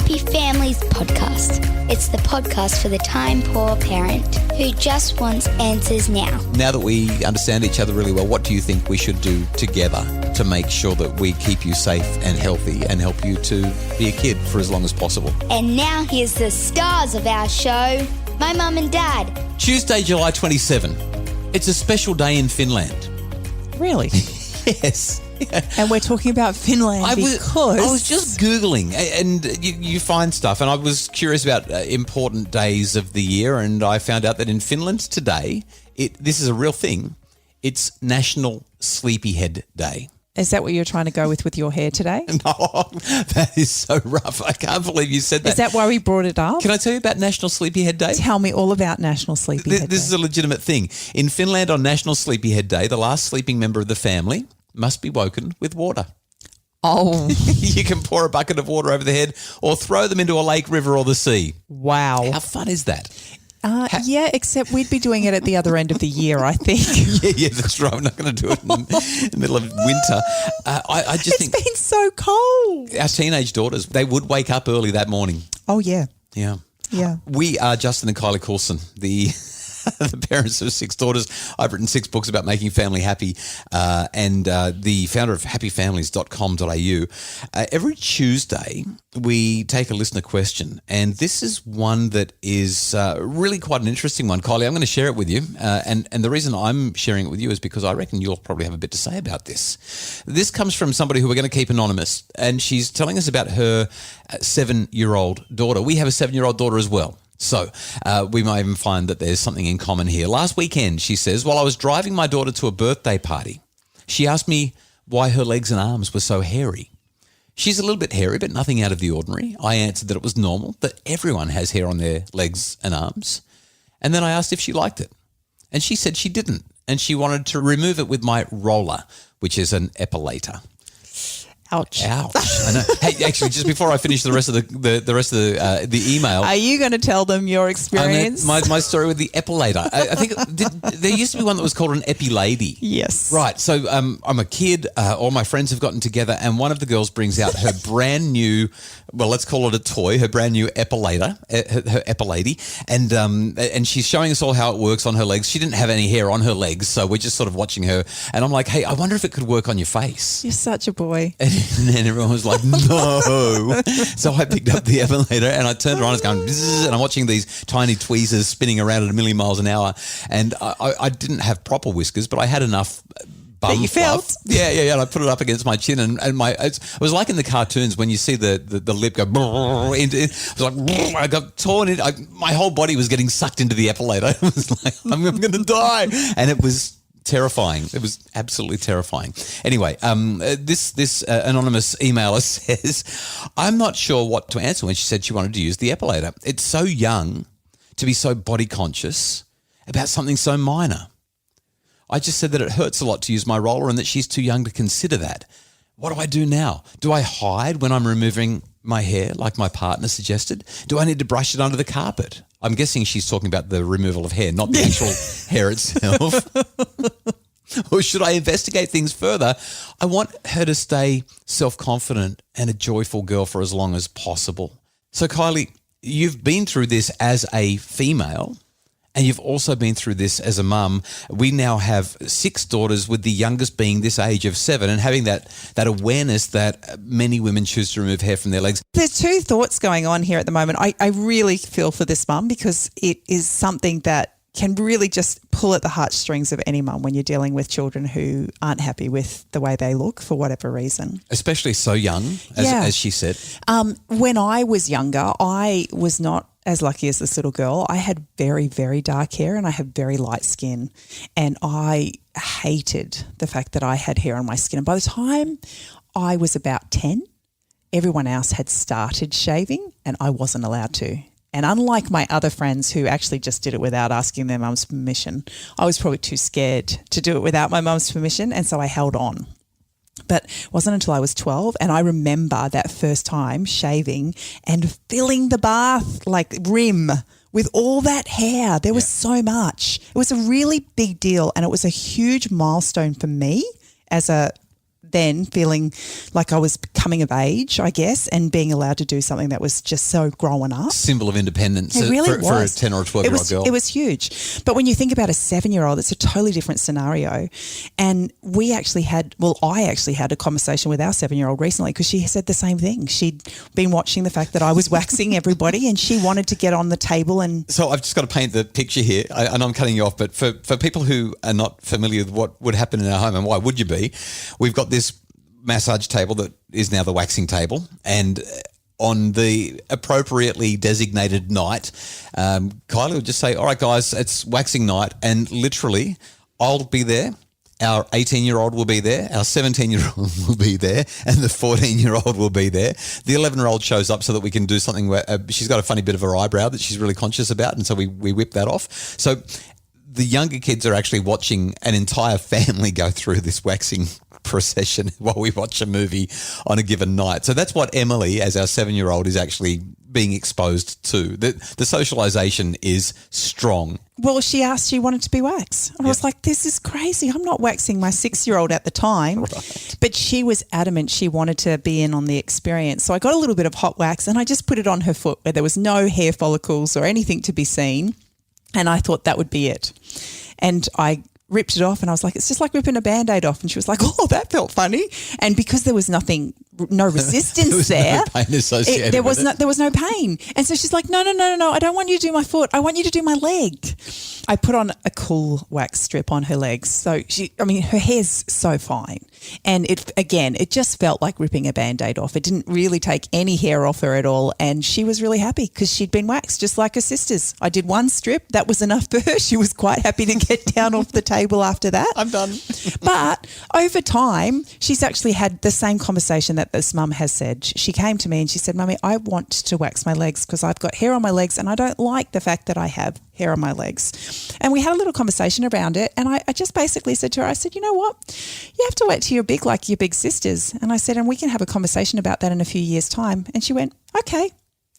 Happy Families podcast. It's the podcast for the time-poor parent who just wants answers now. Now that we understand each other really well, what do you think we should do together to make sure that we keep you safe and healthy and help you to be a kid for as long as possible? And now here's the stars of our show, my mum and dad. Tuesday, July 27. It's a special day in Finland. Really? Yes. Yeah. And we're talking about Finland I was just Googling and you find stuff, and I was curious about important days of the year, and I found out that in Finland today, this is a real thing, it's National Sleepyhead Day. Is that what you're trying to go with your hair today? No, that is so rough. I can't believe you said that. Is that why we brought it up? Can I tell you about National Sleepyhead Day? Tell me all about National Sleepyhead Day. This is a legitimate thing. In Finland on National Sleepyhead Day, the last sleeping member of the family must be woken with water. Oh. You can pour a bucket of water over the head or throw them into a lake, river or the sea. Wow. How fun is that? Yeah, except we'd be doing it at the other end of the year, I think. Yeah, that's right. I'm not going to do it in the middle of winter. I just think it's been so cold. Our teenage daughters, they would wake up early that morning. Oh, yeah. Yeah. Yeah. We are Justin and Kylie Coulson, the parents of 6 daughters. I've written 6 books about making family happy and the founder of happyfamilies.com.au. Every Tuesday, we take a listener question, and this is one that is really quite an interesting one. Kylie, I'm going to share it with you, and the reason I'm sharing it with you is because I reckon you'll probably have a bit to say about this. This comes from somebody who we're going to keep anonymous, and she's telling us about her 7-year-old daughter. We have a 7-year-old daughter as well. So we might even find that there's something in common here. Last weekend, she says, while I was driving my daughter to a birthday party, she asked me why her legs and arms were so hairy. She's a little bit hairy, but nothing out of the ordinary. I answered that it was normal, that everyone has hair on their legs and arms. And then I asked if she liked it. And she said she didn't. And she wanted to remove it with my roller, which is an epilator. Ouch. Ouch. I know. Hey, actually, just before I finish the rest of the email. Are you going to tell them your experience? My story with the epilator. I think there used to be one that was called an epilady. Yes. Right. So I'm a kid. All my friends have gotten together, and one of the girls brings out her brand new, well, let's call it a toy, her brand new epilator, her epilady, and she's showing us all how it works on her legs. She didn't have any hair on her legs, so we're just sort of watching her, and I'm like, hey, I wonder if it could work on your face. You're such a boy. And then everyone was like, no. So I picked up the epilator and I turned around and I was going, bzzz, and I'm watching these tiny tweezers spinning around at 1,000,000 miles an hour. And I didn't have proper whiskers, but I had enough bum that you fluff. felt? Yeah. And I put it up against my chin, and it was like in the cartoons when you see the lip go, it was like, I got torn in. My whole body was getting sucked into the epilator. It was like, I'm going to die. And it was terrifying. It was absolutely terrifying. Anyway, this anonymous emailer says, I'm not sure what to answer when she said she wanted to use the epilator. It's so young to be so body conscious about something so minor. I just said that it hurts a lot to use my roller and that she's too young to consider that. What do I do now? Do I hide when I'm removing my hair like my partner suggested? Do I need to brush it under the carpet? I'm guessing she's talking about the removal of hair, not the actual hair itself. Or should I investigate things further? I want her to stay self-confident and a joyful girl for as long as possible. So Kylie, you've been through this as a female, and you've also been through this as a mum. We now have 6 daughters, with the youngest being this age of 7, and having that awareness that many women choose to remove hair from their legs. There's 2 thoughts going on here at the moment. I really feel for this mum, because it is something that can really just pull at the heartstrings of any mum when you're dealing with children who aren't happy with the way they look for whatever reason. Especially so young, as she said. When I was younger, I was not as lucky as this little girl. I had very, very dark hair and I had very light skin, and I hated the fact that I had hair on my skin. And by the time I was about 10, everyone else had started shaving and I wasn't allowed to. And unlike my other friends who actually just did it without asking their mum's permission, I was probably too scared to do it without my mum's permission, and so I held on. But it wasn't until I was 12, and I remember that first time shaving and filling the bath like rim with all that hair. There was so much. It was a really big deal, and it was a huge milestone for me as a then feeling like I was coming of age, I guess, and being allowed to do something that was just so growing up. Symbol of independence It really for a was. 10 or a 12-year-old girl. It was huge. But when you think about a 7-year-old, it's a totally different scenario. And I actually had a conversation with our 7-year-old recently because she said the same thing. She'd been watching the fact that I was waxing everybody and she wanted to get on the table and... So I've just got to paint the picture here, and I'm cutting you off, but for people who are not familiar with what would happen in our home, and why would you be, we've got this massage table that is now the waxing table, and on the appropriately designated night, Kylie would just say, all right, guys, it's waxing night, and literally I'll be there. Our 18-year-old will be there, our 17-year-old will be there, and the 14-year-old will be there. The 11-year-old shows up so that we can do something where she's got a funny bit of her eyebrow that she's really conscious about, and so we whip that off. So the younger kids are actually watching an entire family go through this waxing procession while we watch a movie on a given night. So that's what Emily, as our 7-year-old, is actually being exposed to. The socialisation is strong. Well, she wanted to be waxed. I was like, this is crazy. I'm not waxing my 6-year-old at the time. Right. But she was adamant she wanted to be in on the experience. So I got a little bit of hot wax and I just put it on her foot where there was no hair follicles or anything to be seen. And I thought that would be it. And I ripped it off and I was like, it's just like ripping a Band-Aid off. And she was like, oh, that felt funny. And because there was no resistance there, no pain associated there was no pain. And so she's like, no, I don't want you to do my foot. I want you to do my leg. I put on a cool wax strip on her legs. So her hair's so fine. And it just felt like ripping a Band-Aid off. It didn't really take any hair off her at all. And she was really happy because she'd been waxed just like her sisters. I did one strip. That was enough for her. She was quite happy to get down off the table after that. I'm done. But over time, she's actually had the same conversation that this mum has said. She came to me and she said, Mummy, I want to wax my legs because I've got hair on my legs and I don't like the fact that I have hair on my legs. And we had a little conversation around it. And I just basically said to her, I said, you know what? You have to wait till you're big like your big sisters. And I said, and we can have a conversation about that in a few years' time. And she went, okay.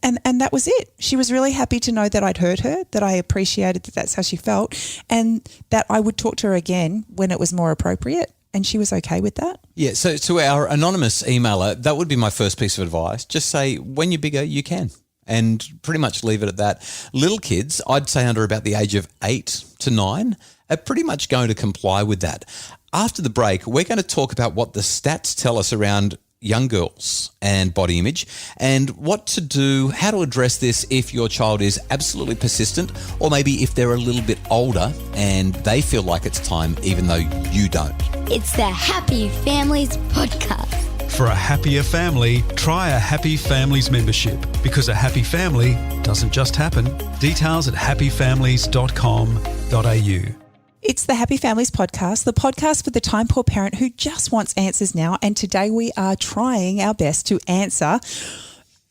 And that was it. She was really happy to know that I'd heard her, that I appreciated that that's how she felt, and that I would talk to her again when it was more appropriate. And she was okay with that. Yeah. So to our anonymous emailer, that would be my first piece of advice. Just say, when you're bigger, you can. And pretty much leave it at that. Little kids, I'd say under about the age of 8 to 9, are pretty much going to comply with that. After the break, we're going to talk about what the stats tell us around young girls and body image and what to do, how to address this if your child is absolutely persistent, or maybe if they're a little bit older and they feel like it's time even though you don't. It's the Happy Families Podcast. For a happier family, try a Happy Families membership because a happy family doesn't just happen. Details at happyfamilies.com.au. It's the Happy Families Podcast, the podcast for the time poor parent who just wants answers now. And today we are trying our best to answer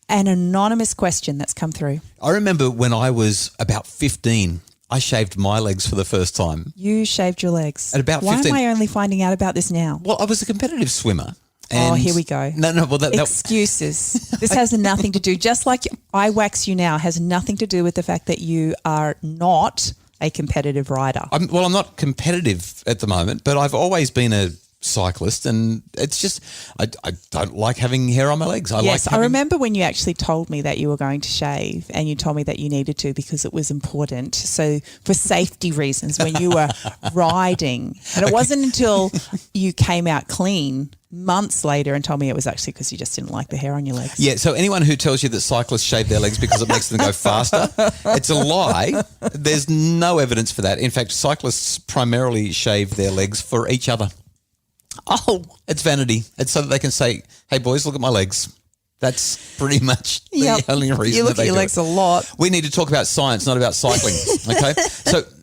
an anonymous question that's come through. I remember when I was about 15, I shaved my legs for the first time. You shaved your legs? At about 15. Why am I only finding out about this now? Well, I was a competitive swimmer. Oh, here we go. No. Well, excuses. This has nothing to do. Just like I wax you now, has nothing to do with the fact that you are not a competitive rider. I'm not competitive at the moment, but I've always been a cyclist, and it's just I don't like having hair on my legs. I remember when you actually told me that you were going to shave, and you told me that you needed to because it was important. So for safety reasons, when you were riding, and it wasn't until you came out clean months later and told me it was actually because you just didn't like the hair on your legs. Yeah, so anyone who tells you that cyclists shave their legs because it makes them go faster, it's a lie. There's no evidence for that. In fact, cyclists primarily shave their legs for each other. Oh. It's vanity. It's so that they can say, hey, boys, look at my legs. That's pretty much the only reason. You look at your legs a lot. We need to talk about science, not about cycling. Okay,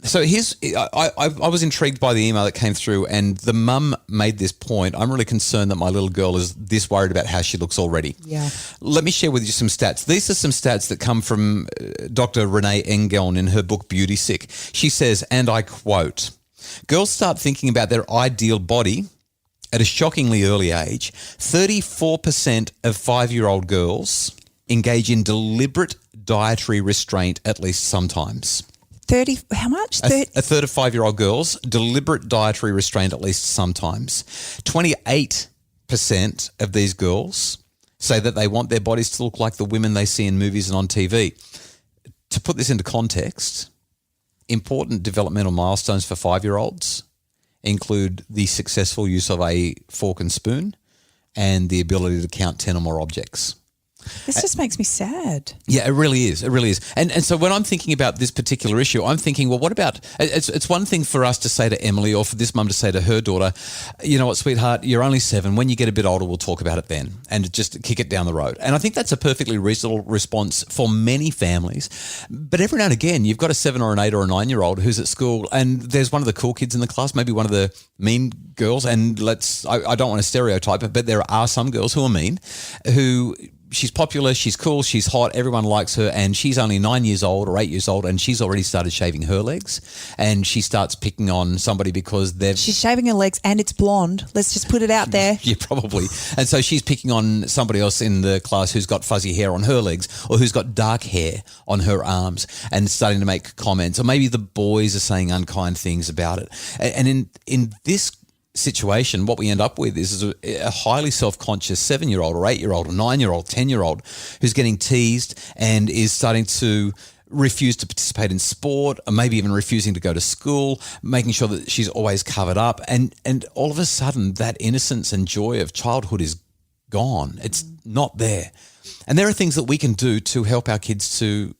so here's I was intrigued by the email that came through, and the mum made this point. I'm really concerned that my little girl is this worried about how she looks already. Yeah. Let me share with you some stats. These are some stats that come from Dr. Renee Engeln in her book Beauty Sick. She says, and I quote, "Girls start thinking about their ideal body at a shockingly early age. 34% of 5-year-old girls engage in deliberate dietary restraint at least sometimes." 30, how much? A third of 5-year-old girls, deliberate dietary restraint at least sometimes. 28% of these girls say that they want their bodies to look like the women they see in movies and on TV. To put this into context, important developmental milestones for 5-year-olds include the successful use of a fork and spoon and the ability to count 10 or more objects. This just makes me sad. Yeah, it really is. It really is. And so when I'm thinking about this particular issue, I'm thinking, well, what about it's one thing for us to say to Emily or for this mum to say to her daughter, you know what, sweetheart, you're only 7. When you get a bit older, we'll talk about it then, and just kick it down the road. And I think that's a perfectly reasonable response for many families. But every now and again, you've got a 7 or an 8 or a 9-year-old who's at school and there's one of the cool kids in the class, maybe one of the mean girls. And I don't want to stereotype it, but there are some girls who are mean, who she's popular, she's cool, she's hot, everyone likes her, and she's only 9 years old or 8 years old, and she's already started shaving her legs, and she starts picking on somebody because she's shaving her legs and it's blonde. Let's just put it out there. Yeah, probably. And so she's picking on somebody else in the class who's got fuzzy hair on her legs or who's got dark hair on her arms and starting to make comments. Or maybe the boys are saying unkind things about it. And in this situation, what we end up with is a highly self-conscious 7-year-old or 8-year-old or 9-year-old, 10-year-old who's getting teased and is starting to refuse to participate in sport, or maybe even refusing to go to school, making sure that she's always covered up. And all of a sudden, that innocence and joy of childhood is gone. It's not there. And there are things that we can do to help our kids to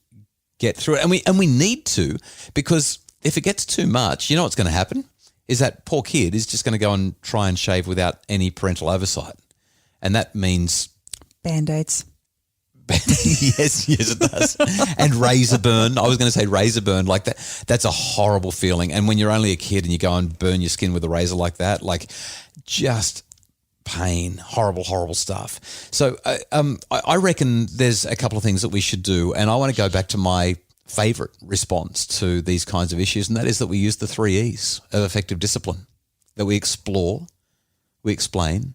get through it. And we need to, because if it gets too much, you know what's going to happen? Is that poor kid is just going to go and try and shave without any parental oversight. And that means Band-Aids. yes, it does. And razor burn. I was going to say razor burn like that. That's a horrible feeling. And when you're only a kid and you go and burn your skin with a razor like that, like just pain, horrible, horrible stuff. So I reckon there's a couple of things that we should do. And I want to go back to my favorite response to these kinds of issues, and that is that we use the 3 E's of effective discipline, that we explore, we explain,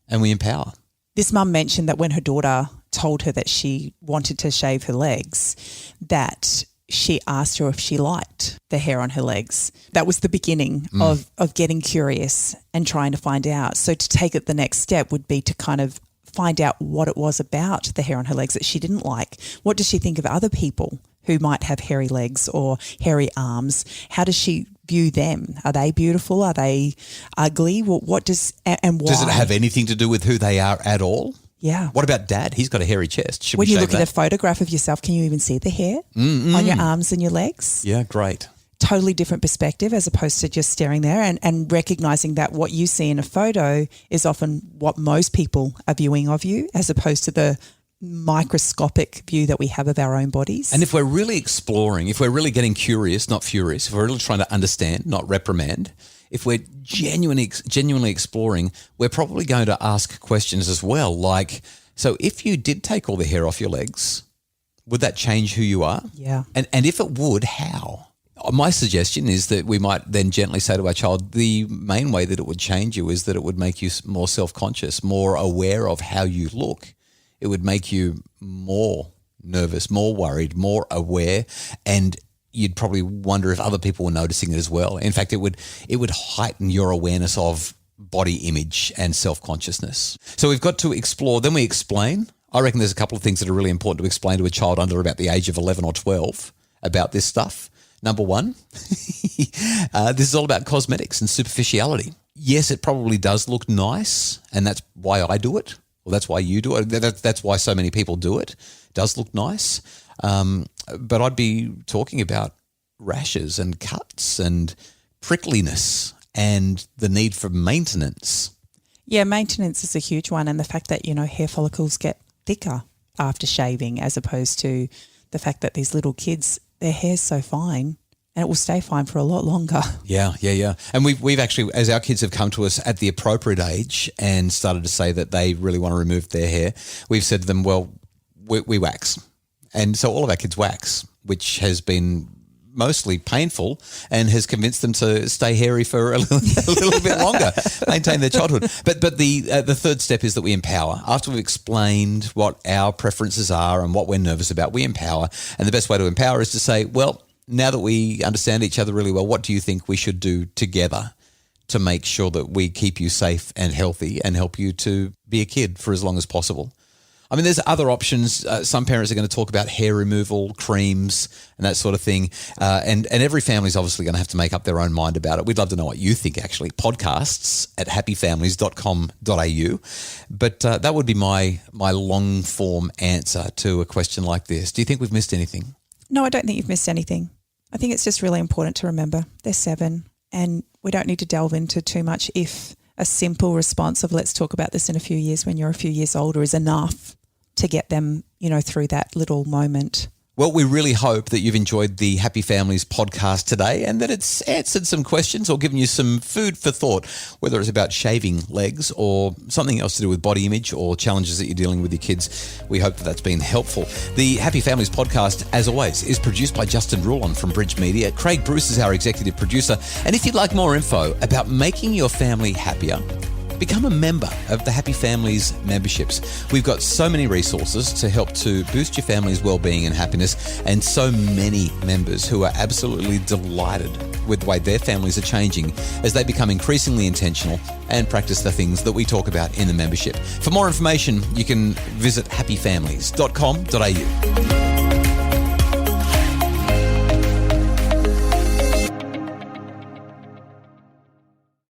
and we empower. This mum mentioned that when her daughter told her that she wanted to shave her legs, that she asked her if she liked the hair on her legs. That was the beginning of getting curious and trying to find out. So to take it the next step would be to kind of find out what it was about the hair on her legs that she didn't like. What does she think of other people who might have hairy legs or hairy arms? How does she view them? Are they beautiful? Are they ugly? What does and why? Does it have anything to do with who they are at all? Yeah. What about Dad? He's got a hairy chest. Should when we you shave look at a photograph of yourself, can you even see the hair on your arms and your legs? Yeah, great. Totally different perspective as opposed to just staring there and recognizing that what you see in a photo is often what most people are viewing of you as opposed to the microscopic view that we have of our own bodies. And if we're really exploring, if we're really getting curious, not furious, if we're really trying to understand, not reprimand, if we're genuinely exploring, we're probably going to ask questions as well. Like, so if you did take all the hair off your legs, would that change who you are? Yeah. And if it would, how? My suggestion is that we might then gently say to our child, the main way that it would change you is that it would make you more self-conscious, more aware of how you look. It would make you more nervous, more worried, more aware, and you'd probably wonder if other people were noticing it as well. In fact, it would heighten your awareness of body image and self-consciousness. So we've got to explore, then we explain. I reckon there's a couple of things that are really important to explain to a child under about the age of 11 or 12 about this stuff. Number one, this is all about cosmetics and superficiality. Yes, it probably does look nice, and that's why I do it. Well, that's why you do it. That's why so many people do it. It does look nice. But I'd be talking about rashes and cuts and prickliness and the need for maintenance. Yeah, maintenance is a huge one, and the fact that, hair follicles get thicker after shaving as opposed to the fact that these little kids, their hair's so fine and it will stay fine for a lot longer. Yeah. And we've actually, as our kids have come to us at the appropriate age and started to say that they really want to remove their hair, we've said to them, well, we wax. And so all of our kids wax, which has been mostly painful and has convinced them to stay hairy for a little bit longer, maintain their childhood. But the third step is that we empower. After we've explained what our preferences are and what we're nervous about, we empower. And the best way to empower is to say, well, now that we understand each other really well, what do you think we should do together to make sure that we keep you safe and healthy and help you to be a kid for as long as possible. I mean, there's other options. Some parents are going to talk about hair removal, creams, and that sort of thing. And every family is obviously going to have to make up their own mind about it. We'd love to know what you think, actually. Podcasts@happyfamilies.com.au. But that would be my long-form answer to a question like this. Do you think we've missed anything? No, I don't think you've missed anything. I think it's just really important to remember they're 7 and we don't need to delve into too much if a simple response of let's talk about this in a few years when you're a few years older is enough to get them, through that little moment. Well, we really hope that you've enjoyed the Happy Families podcast today and that it's answered some questions or given you some food for thought, whether it's about shaving legs or something else to do with body image or challenges that you're dealing with your kids. We hope that that's been helpful. The Happy Families podcast, as always, is produced by Justin Rulon from Bridge Media. Craig Bruce is our executive producer. And if you'd like more info about making your family happier, become a member of the Happy Families memberships. We've got so many resources to help to boost your family's well-being and happiness, and so many members who are absolutely delighted with the way their families are changing as they become increasingly intentional and practice the things that we talk about in the membership. For more information, you can visit happyfamilies.com.au.